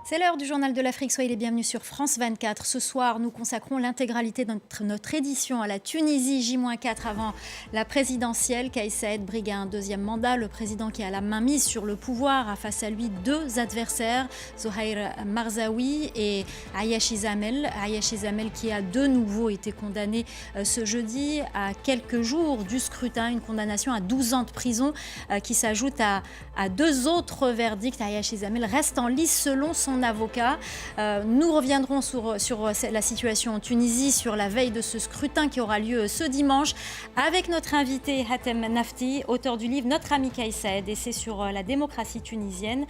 C'est l'heure du journal de l'Afrique. Soyez les bienvenus sur France 24. Ce soir, nous consacrons l'intégralité de notre édition à la Tunisie, J-4 avant la présidentielle. Kais Saïed brigue un deuxième mandat. Le président qui a la main mise sur le pouvoir a face à lui deux adversaires, Zohair Marzaoui et Ayash Zamel. Ayash Zamel qui a de nouveau été condamné ce jeudi à quelques jours du scrutin. Une condamnation à 12 ans de prison qui s'ajoute à deux autres verdicts. Ayash Zamel reste en lice selon son avocat. Nous reviendrons sur la situation en Tunisie, sur la veille de ce scrutin qui aura lieu ce dimanche, avec notre invité Hatem Nafti, auteur du livre Notre ami Kais Saïed, et c'est sur la démocratie tunisienne.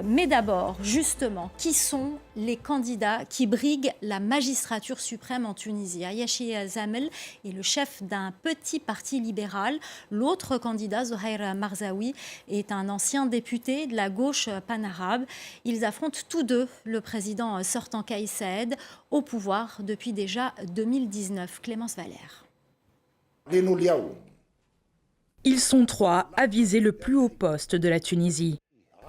Mais d'abord, justement, qui sont les candidats qui briguent la magistrature suprême en Tunisie? Ayash Zamel est le chef d'un petit parti libéral. L'autre candidat, Zohair Marzaoui, est un ancien député de la gauche panarabe. Ils affrontent tous deux le président sortant Kais Saïed au pouvoir depuis déjà 2019. Clémence Valère. Ils sont trois à viser le plus haut poste de la Tunisie.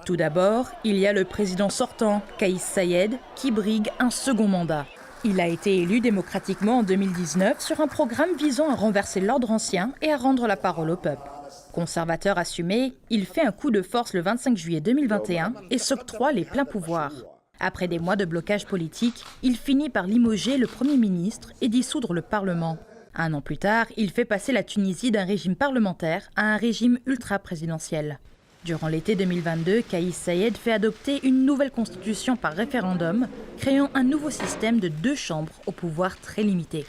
Tout d'abord, il y a le président sortant, Kais Saïed, qui brigue un second mandat. Il a été élu démocratiquement en 2019 sur un programme visant à renverser l'ordre ancien et à rendre la parole au peuple. Conservateur assumé, il fait un coup de force le 25 juillet 2021 et s'octroie les pleins pouvoirs. Après des mois de blocage politique, il finit par limoger le Premier ministre et dissoudre le Parlement. Un an plus tard, il fait passer la Tunisie d'un régime parlementaire à un régime ultra-présidentiel. Durant l'été 2022, Kais Saïed fait adopter une nouvelle constitution par référendum, créant un nouveau système de 2 chambres au pouvoir très limité.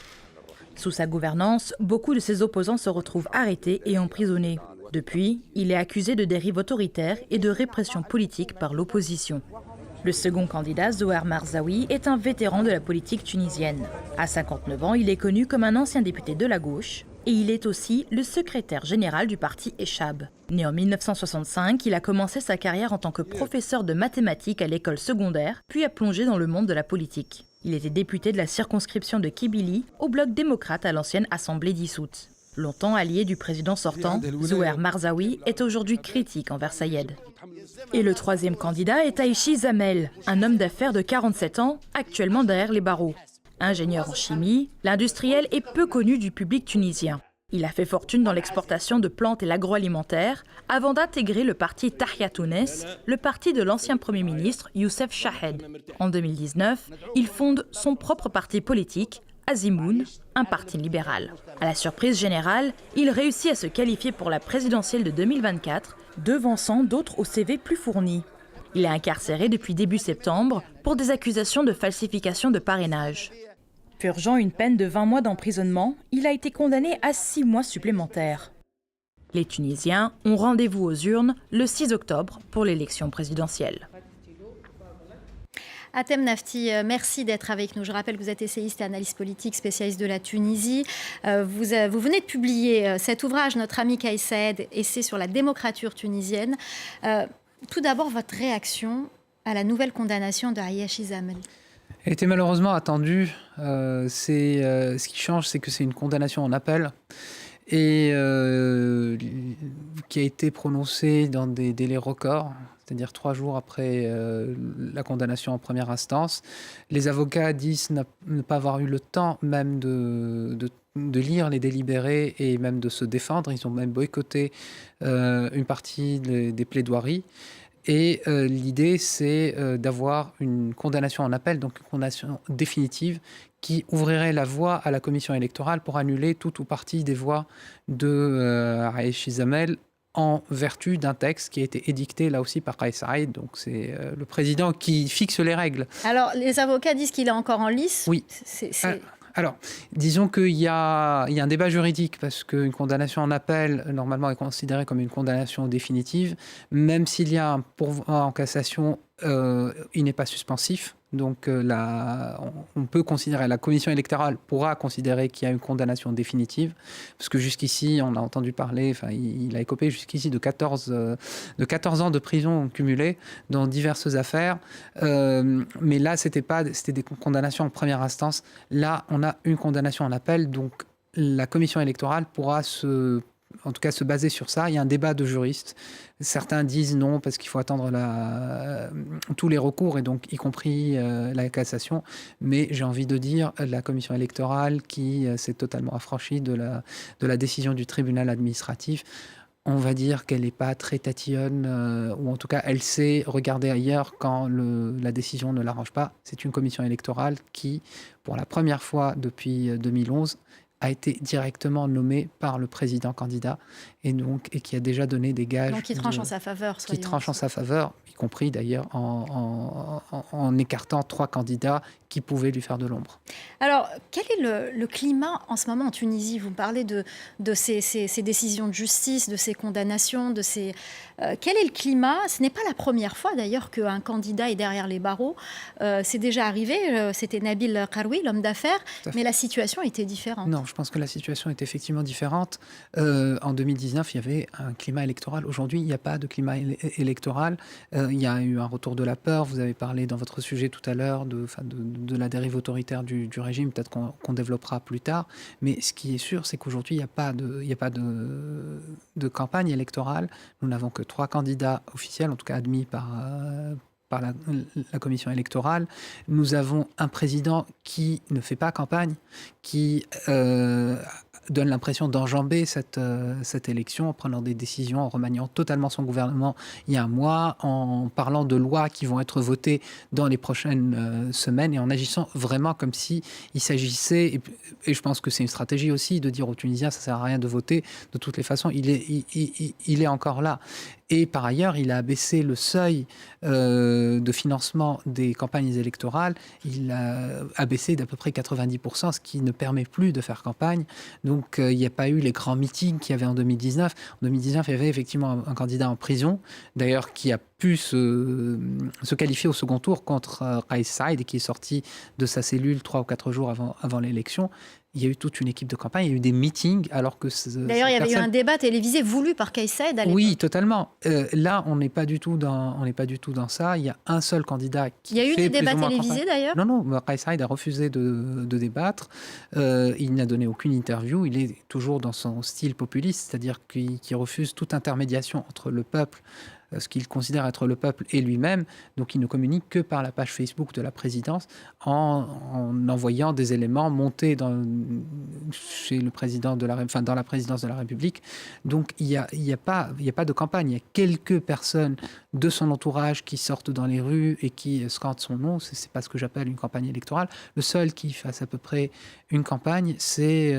Sous sa gouvernance, beaucoup de ses opposants se retrouvent arrêtés et emprisonnés. Depuis, il est accusé de dérive autoritaire et de répression politique par l'opposition. Le second candidat, Zohair Marzaoui, est un vétéran de la politique tunisienne. À 59 ans, il est connu comme un ancien député de la gauche et il est aussi le secrétaire général du parti Echab. Né en 1965, il a commencé sa carrière en tant que professeur de mathématiques à l'école secondaire, puis a plongé dans le monde de la politique. Il était député de la circonscription de Kibili au bloc démocrate à l'ancienne Assemblée dissoute. Longtemps allié du président sortant, Zohair Marzaoui est aujourd'hui critique envers Saïed. Et le troisième candidat est Ayash Zamel, un homme d'affaires de 47 ans, actuellement derrière les barreaux. Ingénieur en chimie, l'industriel est peu connu du public tunisien. Il a fait fortune dans l'exportation de plantes et l'agroalimentaire avant d'intégrer le parti Tahriatounès, le parti de l'ancien Premier ministre Youssef Chahed. En 2019, il fonde son propre parti politique, Azimoun, un parti libéral. À la surprise générale, il réussit à se qualifier pour la présidentielle de 2024, devançant d'autres au CV plus fournis. Il est incarcéré depuis début septembre pour des accusations de falsification de parrainage. Purgeant une peine de 20 mois d'emprisonnement, il a été condamné à 6 mois supplémentaires. Les Tunisiens ont rendez-vous aux urnes le 6 octobre pour l'élection présidentielle. Hatem Nafti, merci d'être avec nous. Je rappelle que vous êtes essayiste et analyste politique, spécialiste de la Tunisie. Vous venez de publier cet ouvrage, Notre ami Kais Saïed, essai sur la démocrature tunisienne. Tout d'abord, votre réaction à la nouvelle condamnation de Ayash Zamel? Elle était malheureusement attendue. Ce qui change, c'est que c'est une condamnation en appel et qui a été prononcée dans des délais records, c'est-à-dire 3 jours après la condamnation en première instance. Les avocats disent ne pas avoir eu le temps même de lire les délibérés et même de se défendre. Ils ont même boycotté une partie des plaidoiries. Et l'idée, c'est d'avoir une condamnation en appel, donc une condamnation définitive, qui ouvrirait la voie à la commission électorale pour annuler tout ou partie des voix de Ayash Zamel en vertu d'un texte qui a été édicté là aussi par Kais Saïed. Donc c'est le président qui fixe les règles. Alors les avocats disent qu'il est encore en lice. Oui. Alors, disons qu'il y a un débat juridique parce qu'une condamnation en appel, normalement, est considérée comme une condamnation définitive. Même s'il y a un pourvoi en cassation, il n'est pas suspensif. Donc, on peut considérer, la commission électorale pourra considérer qu'il y a une condamnation définitive. Parce que jusqu'ici, on a entendu parler, il a écopé jusqu'ici de 14 ans de prison cumulée dans diverses affaires. Mais là, c'était des condamnations en première instance. Là, on a une condamnation en appel. Donc, la commission électorale pourra se en tout cas se baser sur ça. Il y a un débat de juristes. Certains disent non parce qu'il faut attendre tous les recours, et donc y compris la cassation. Mais j'ai envie de dire, la commission électorale qui s'est totalement affranchie de la décision du tribunal administratif, on va dire qu'elle n'est pas très tatillonne, ou en tout cas elle sait regarder ailleurs quand la décision ne l'arrange pas. C'est une commission électorale qui, pour la première fois depuis 2011, a été directement nommée par le président candidat et qui a déjà donné des gages. Donc qui tranche en sa faveur. Qui tranche en sa faveur, y compris d'ailleurs en écartant 3 candidats qui pouvaient lui faire de l'ombre. Alors, quel est le climat en ce moment en Tunisie? Vous me parlez de ces décisions de justice, de ces condamnations, quel est le climat? Ce n'est pas la première fois d'ailleurs qu'un candidat est derrière les barreaux. C'est déjà arrivé, c'était Nabil Karoui, l'homme d'affaires, mais la situation était différente. Non, je pense que la situation est effectivement différente. En 2019, il y avait un climat électoral. Aujourd'hui, il n'y a pas de climat électoral. Il y a eu un retour de la peur. Vous avez parlé dans votre sujet tout à l'heure de la dérive autoritaire du régime, peut-être qu'on développera plus tard. Mais ce qui est sûr, c'est qu'aujourd'hui, il n'y a pas de campagne électorale. Nous n'avons que 3 candidats officiels, en tout cas admis par la commission électorale. Nous avons un président qui ne fait pas campagne, qui donne l'impression d'enjamber cette élection en prenant des décisions, en remaniant totalement son gouvernement il y a un mois, en parlant de lois qui vont être votées dans les prochaines semaines et en agissant vraiment comme si il s'agissait, et je pense que c'est une stratégie aussi, de dire aux Tunisiens ça ne sert à rien de voter, de toutes les façons, il est encore là. Et par ailleurs, il a abaissé le seuil de financement des campagnes électorales. Il a abaissé d'à peu près 90%, ce qui ne permet plus de faire campagne. Donc, il n'y a pas eu les grands meetings qu'il y avait en 2019. En 2019, il y avait effectivement un candidat en prison, d'ailleurs, qui a pu se qualifier au second tour contre Kais Saïed, et qui est sorti de sa cellule 3 ou 4 jours avant l'élection. Il y a eu toute une équipe de campagne, il y a eu des meetings, alors que... D'ailleurs, il y avait eu un débat télévisé voulu par Kais Saïed à l'époque. Oui, totalement. Là, on n'est pas du tout dans ça. Il y a un seul candidat qui fait... Il y a eu du débat télévisé, d'ailleurs? Non, Kais Saïed a refusé de débattre. Il n'a donné aucune interview. Il est toujours dans son style populiste, c'est-à-dire qu'il refuse toute intermédiation entre le peuple, ce qu'il considère être le peuple, et lui-même. Donc il ne communique que par la page Facebook de la présidence, en envoyant des éléments montés chez le président dans la présidence de la République. Donc il y a pas de campagne. Il y a quelques personnes de son entourage qui sortent dans les rues et qui scandent son nom. C'est pas ce que j'appelle une campagne électorale. Le seul qui fasse à peu près une campagne, c'est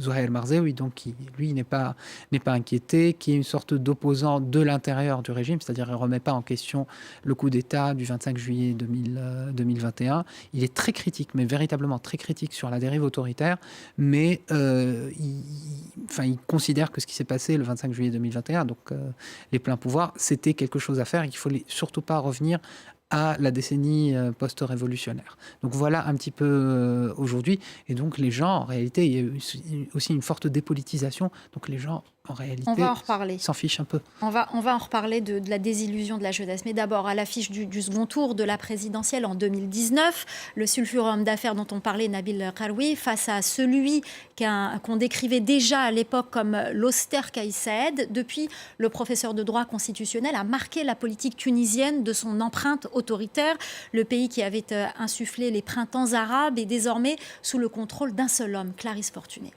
Zouhair Marzaoui, donc qui lui n'est pas inquiété, qui est une sorte d'opposant de l'intérieur du régime, c'est-à-dire il ne remet pas en question le coup d'État du 25 juillet 2021. Il est très critique, mais véritablement très critique sur la dérive autoritaire, mais il considère que ce qui s'est passé le 25 juillet 2021, donc les pleins pouvoirs, c'était quelque chose à faire et qu'il ne fallait surtout pas revenir à la décennie post-révolutionnaire. Donc voilà un petit peu aujourd'hui. Et donc les gens, en réalité, il y a eu aussi une forte dépolitisation. Donc les gens, en réalité, s'en fichent un peu. On va en reparler de la désillusion de la jeunesse. Mais d'abord, à l'affiche du second tour de la présidentielle en 2019, le sulfureux homme d'affaires dont on parlait, Nabil Karoui, face à celui qu'on décrivait déjà à l'époque comme l'austère Kais Saïed. Depuis, le professeur de droit constitutionnel a marqué la politique tunisienne de son empreinte autoritaire. Le pays qui avait insufflé les printemps arabes est désormais sous le contrôle d'un seul homme, Clarisse Fortuné.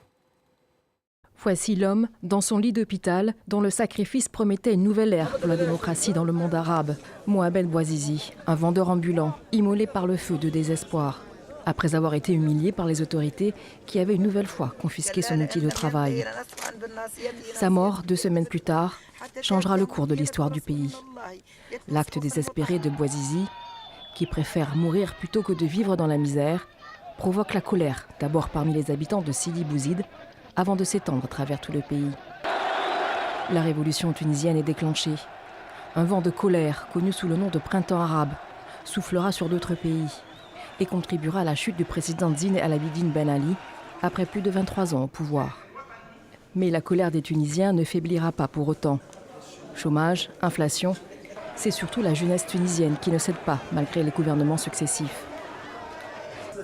Voici l'homme dans son lit d'hôpital dont le sacrifice promettait une nouvelle ère pour la démocratie dans le monde arabe. Mohamed Bouazizi, un vendeur ambulant, immolé par le feu de désespoir, après avoir été humilié par les autorités qui avaient une nouvelle fois confisqué son outil de travail. Sa mort, 2 semaines plus tard, changera le cours de l'histoire du pays. L'acte désespéré de Bouazizi, qui préfère mourir plutôt que de vivre dans la misère, provoque la colère, d'abord parmi les habitants de Sidi Bouzid, avant de s'étendre à travers tout le pays. La révolution tunisienne est déclenchée. Un vent de colère, connu sous le nom de printemps arabe, soufflera sur d'autres pays et contribuera à la chute du président Zine El Abidine Ben Ali après plus de 23 ans au pouvoir. Mais la colère des Tunisiens ne faiblira pas pour autant. Chômage, inflation, c'est surtout la jeunesse tunisienne qui ne cède pas malgré les gouvernements successifs.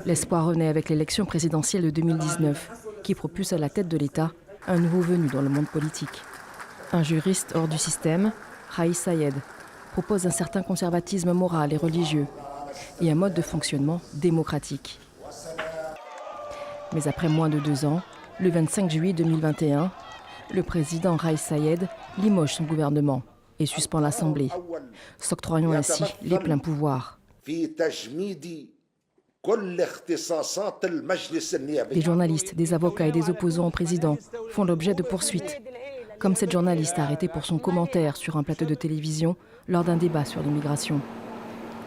L'espoir renaît avec l'élection présidentielle de 2019, qui propulse à la tête de l'État un nouveau venu dans le monde politique. Un juriste hors du système, Kais Saied, propose un certain conservatisme moral et religieux et un mode de fonctionnement démocratique. Mais après moins de 2 ans, le 25 juillet 2021, le président Kais Saied limoge son gouvernement et suspend l'Assemblée, s'octroyant ainsi les pleins pouvoirs. Des journalistes, des avocats et des opposants au président font l'objet de poursuites, comme cette journaliste arrêtée pour son commentaire sur un plateau de télévision lors d'un débat sur l'immigration.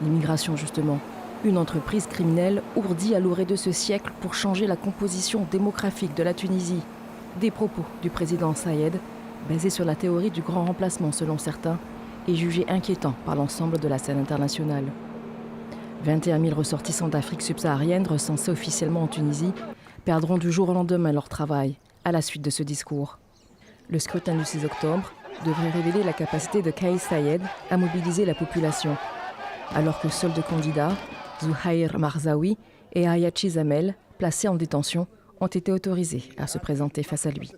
L'immigration, justement, une entreprise criminelle ourdie à l'orée de ce siècle pour changer la composition démographique de la Tunisie. Des propos du président Saied, basés sur la théorie du grand remplacement selon certains, et jugés inquiétants par l'ensemble de la scène internationale. 21 000 ressortissants d'Afrique subsaharienne recensés officiellement en Tunisie perdront du jour au lendemain leur travail à la suite de ce discours. Le scrutin du 6 octobre devrait révéler la capacité de Kais Saied à mobiliser la population, alors que seuls 2 candidats, Zouhair Marzaoui et Ayachi Zamel, placés en détention, ont été autorisés à se présenter face à lui.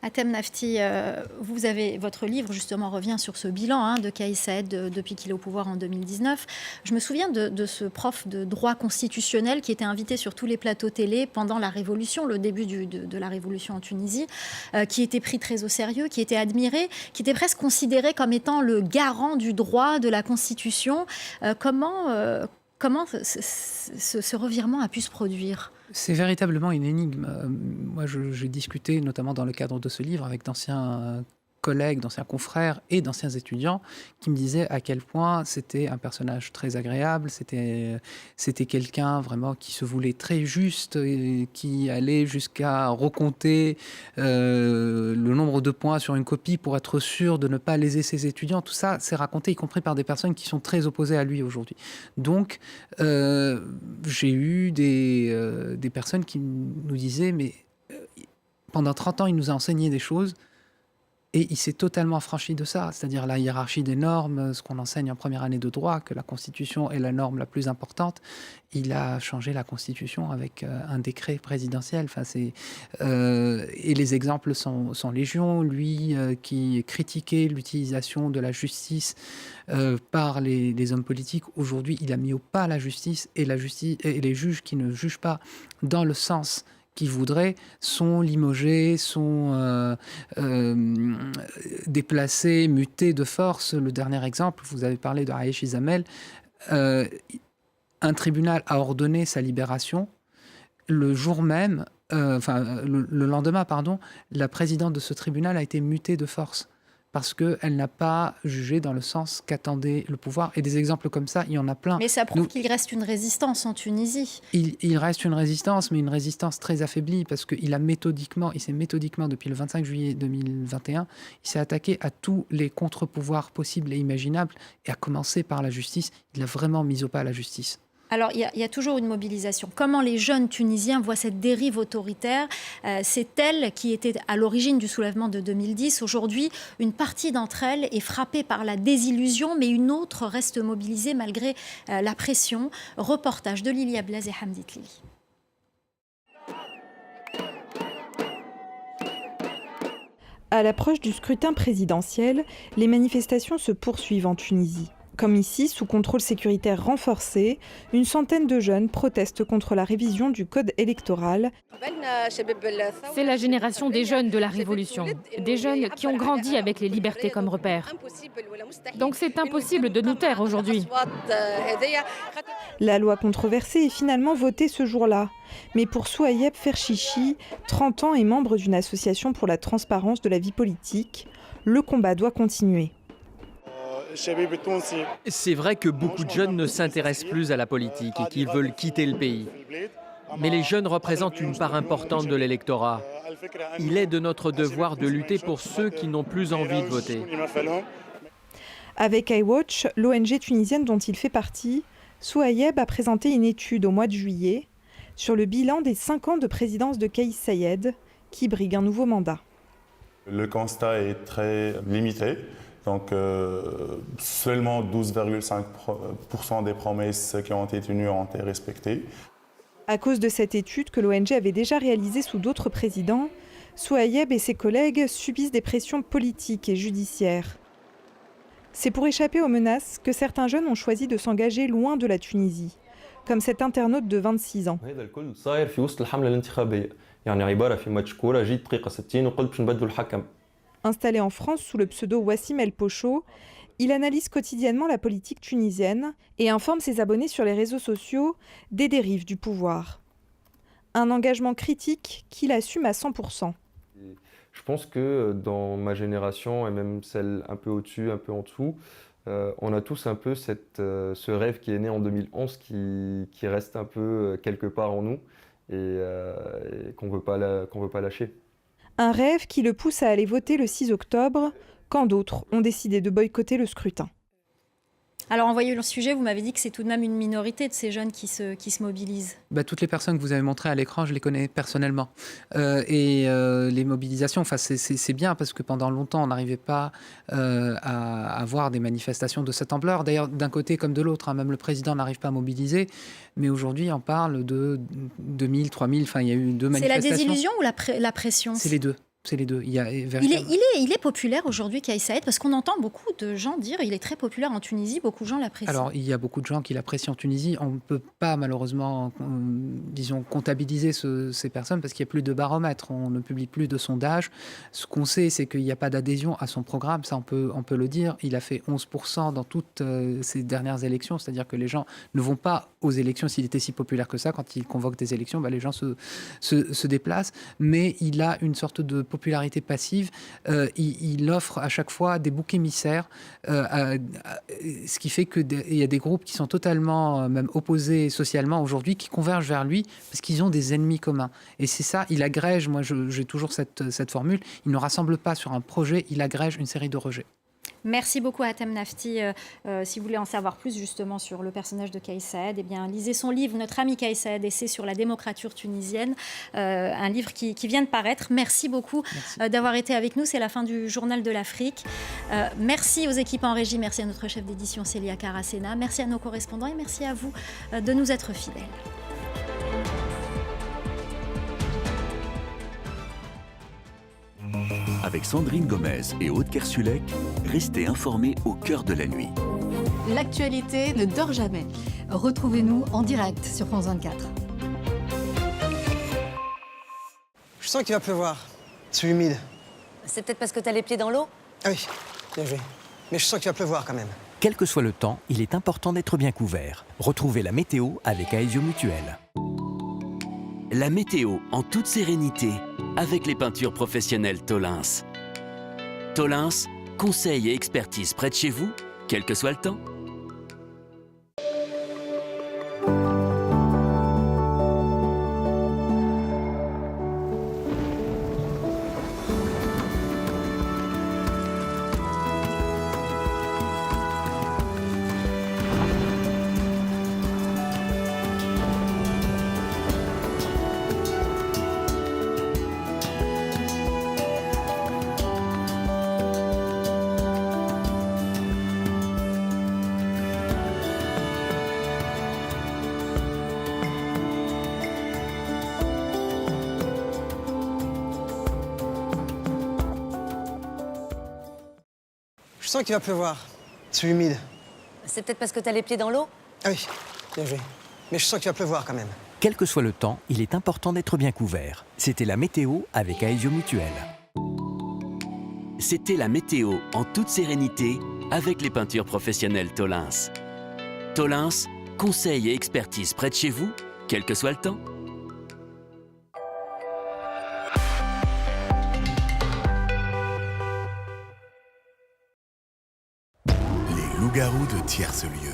Atem Nafti, votre livre justement revient sur ce bilan de Kais Saied depuis qu'il est au pouvoir en 2019. Je me souviens de ce prof de droit constitutionnel qui était invité sur tous les plateaux télé pendant la Révolution, le début de la Révolution en Tunisie, qui était pris très au sérieux, qui était admiré, qui était presque considéré comme étant le garant du droit, de la Constitution. Comment ce revirement a pu se produire ? C'est véritablement une énigme. Moi, j'ai discuté, notamment dans le cadre de ce livre, avec d'anciens collègues, d'anciens confrères et d'anciens étudiants qui me disaient à quel point c'était un personnage très agréable, c'était quelqu'un vraiment qui se voulait très juste et qui allait jusqu'à recompter le nombre de points sur une copie pour être sûr de ne pas léser ses étudiants. Tout ça, c'est raconté, y compris par des personnes qui sont très opposées à lui aujourd'hui. Donc, j'ai eu des personnes qui nous disaient, mais pendant 30 ans, il nous a enseigné des choses. Et il s'est totalement affranchi de ça, c'est-à-dire la hiérarchie des normes, ce qu'on enseigne en première année de droit, que la Constitution est la norme la plus importante. Il a changé la Constitution avec un décret présidentiel. Et les exemples sont légion. Lui qui critiquait l'utilisation de la justice par les hommes politiques, aujourd'hui, il a mis au pas la justice et les juges qui ne jugent pas dans le sens qui voudraient sont limogés, sont déplacés, mutés de force. Le dernier exemple, vous avez parlé de Ayachi Zamel, un tribunal a ordonné sa libération. Le jour même, le lendemain, la présidente de ce tribunal a été mutée de force parce qu'elle n'a pas jugé dans le sens qu'attendait le pouvoir. Et des exemples comme ça, il y en a plein. Mais ça prouve qu'il reste une résistance en Tunisie. Il reste une résistance, mais une résistance très affaiblie, parce qu'il s'est méthodiquement, depuis le 25 juillet 2021, il s'est attaqué à tous les contre-pouvoirs possibles et imaginables, et à commencer par la justice. Il a vraiment mis au pas la justice. Alors, il y a toujours une mobilisation. Comment les jeunes Tunisiens voient cette dérive autoritaire ? C'est elle qui était à l'origine du soulèvement de 2010. Aujourd'hui, une partie d'entre elles est frappée par la désillusion, mais une autre reste mobilisée malgré la pression. Reportage de Lilia Blaise et Hamdi Tlili. À l'approche du scrutin présidentiel, les manifestations se poursuivent en Tunisie. Comme ici, sous contrôle sécuritaire renforcé, une centaine de jeunes protestent contre la révision du code électoral. C'est la génération des jeunes de la Révolution, des jeunes qui ont grandi avec les libertés comme repère. Donc c'est impossible de nous taire aujourd'hui. La loi controversée est finalement votée ce jour-là. Mais pour Souhaïeb Ferchichi, 30 ans et membre d'une association pour la transparence de la vie politique, le combat doit continuer. C'est vrai que beaucoup de jeunes ne s'intéressent plus à la politique et qu'ils veulent quitter le pays. Mais les jeunes représentent une part importante de l'électorat. Il est de notre devoir de lutter pour ceux qui n'ont plus envie de voter. Avec iWatch, l'ONG tunisienne dont il fait partie, Souhaïeb a présenté une étude au mois de juillet sur le bilan des 5 ans de présidence de Kais Saied, qui brigue un nouveau mandat. Le constat est très limité. Donc, seulement 12,5% des promesses qui ont été tenues ont été respectées. À cause de cette étude que l'ONG avait déjà réalisée sous d'autres présidents, Souhaïeb et ses collègues subissent des pressions politiques et judiciaires. C'est pour échapper aux menaces que certains jeunes ont choisi de s'engager loin de la Tunisie, comme cet internaute de 26 ans. Installé en France sous le pseudo Wassim El Pocho, il analyse quotidiennement la politique tunisienne et informe ses abonnés sur les réseaux sociaux des dérives du pouvoir. Un engagement critique qu'il assume à 100%. Je pense que dans ma génération, et même celle un peu au-dessus, un peu en dessous, on a tous un peu ce rêve qui est né en 2011, qui reste un peu quelque part en nous et qu'on ne veut pas lâcher. Un rêve qui le pousse à aller voter le 6 octobre, quand d'autres ont décidé de boycotter le scrutin. Alors, en voyant le sujet, vous m'avez dit que c'est tout de même une minorité de ces jeunes qui se mobilisent. Toutes les personnes que vous avez montrées à l'écran, je les connais personnellement. Les mobilisations, c'est bien parce que pendant longtemps, on n'arrivait pas à avoir des manifestations de cette ampleur. D'ailleurs, d'un côté comme de l'autre, même le président n'arrive pas à mobiliser. Mais aujourd'hui, on parle de 2000, 3000, il y a eu 2 manifestations. C'est la désillusion ou la pression? C'est les deux. C'est les deux. Il est populaire aujourd'hui, Kais Saïed, parce qu'on entend beaucoup de gens dire qu'il est très populaire en Tunisie, beaucoup de gens l'apprécient. Alors, il y a beaucoup de gens qui l'apprécient en Tunisie. On ne peut pas, malheureusement, comptabiliser ces personnes parce qu'il n'y a plus de baromètre. On ne publie plus de sondages. Ce qu'on sait, c'est qu'il n'y a pas d'adhésion à son programme. Ça, on peut le dire. Il a fait 11% dans toutes ces dernières élections. C'est-à-dire que les gens ne vont pas aux élections s'il était si populaire que ça. Quand il convoque des élections, les gens se déplacent. Mais il a une sorte de popularité passive, il offre à chaque fois des boucs émissaires, ce qui fait qu'il y a des groupes qui sont totalement même opposés socialement aujourd'hui, qui convergent vers lui parce qu'ils ont des ennemis communs. Et c'est ça, il agrège, moi j'ai toujours cette formule, il ne rassemble pas sur un projet, il agrège une série de rejets. Merci beaucoup Hatem Nafti. Si vous voulez en savoir plus justement sur le personnage de Kais Saïed, lisez son livre, Notre ami Kais Saïed, essai sur la démocrature tunisienne, un livre qui vient de paraître. Merci beaucoup d'avoir été avec nous. C'est la fin du Journal de l'Afrique. Merci aux équipes en régie, merci à notre chef d'édition Célia Caracena, merci à nos correspondants et merci à vous de nous être fidèles. Avec Sandrine Gomez et Aude Kersulek, restez informés au cœur de la nuit. L'actualité ne dort jamais. Retrouvez-nous en direct sur France 24. Je sens qu'il va pleuvoir. C'est humide. C'est peut-être parce que t'as les pieds dans l'eau? Ah oui, bien joué. Mais je sens qu'il va pleuvoir quand même. Quel que soit le temps, il est important d'être bien couvert. Retrouvez la météo avec Aesio Mutuel. La météo en toute sérénité avec les peintures professionnelles Tolins. Tolins, conseil et expertise près de chez vous, quel que soit le temps. Je sens qu'il va pleuvoir. C'est humide. C'est peut-être parce que t'as les pieds dans l'eau? Ah oui, bien joué. Mais je sens qu'il va pleuvoir quand même. Quel que soit le temps, il est important d'être bien couvert. C'était la météo avec Aesio Mutuel. C'était la météo en toute sérénité avec les peintures professionnelles Tolins. Tolins, conseil et expertise près de chez vous, quel que soit le temps. Loup-garou de tierce lieu.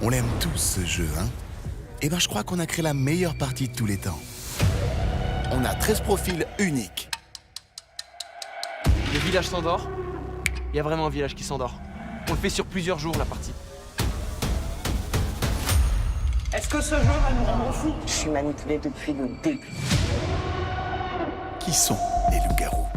On l'aime tous ce jeu, hein? Je crois qu'on a créé la meilleure partie de tous les temps. On a 13 profils uniques. Le village s'endort. Il y a vraiment un village qui s'endort. On le fait sur plusieurs jours, la partie. Est-ce que ce jeu va nous rendre fous? Je suis manipulée depuis le début. Qui sont les loups-garous?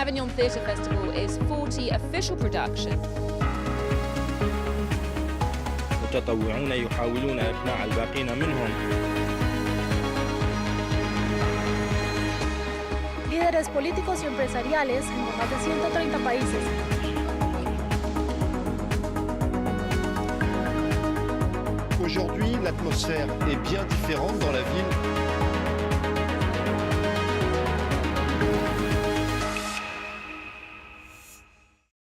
Avignon Theatre Festival is 40 official productions. متطوعون يحاولون إقناع الباقين منهم. Líderes políticos y empresariales en más de 130 países. Aujourd'hui, l'atmosphère est bien différente dans la ville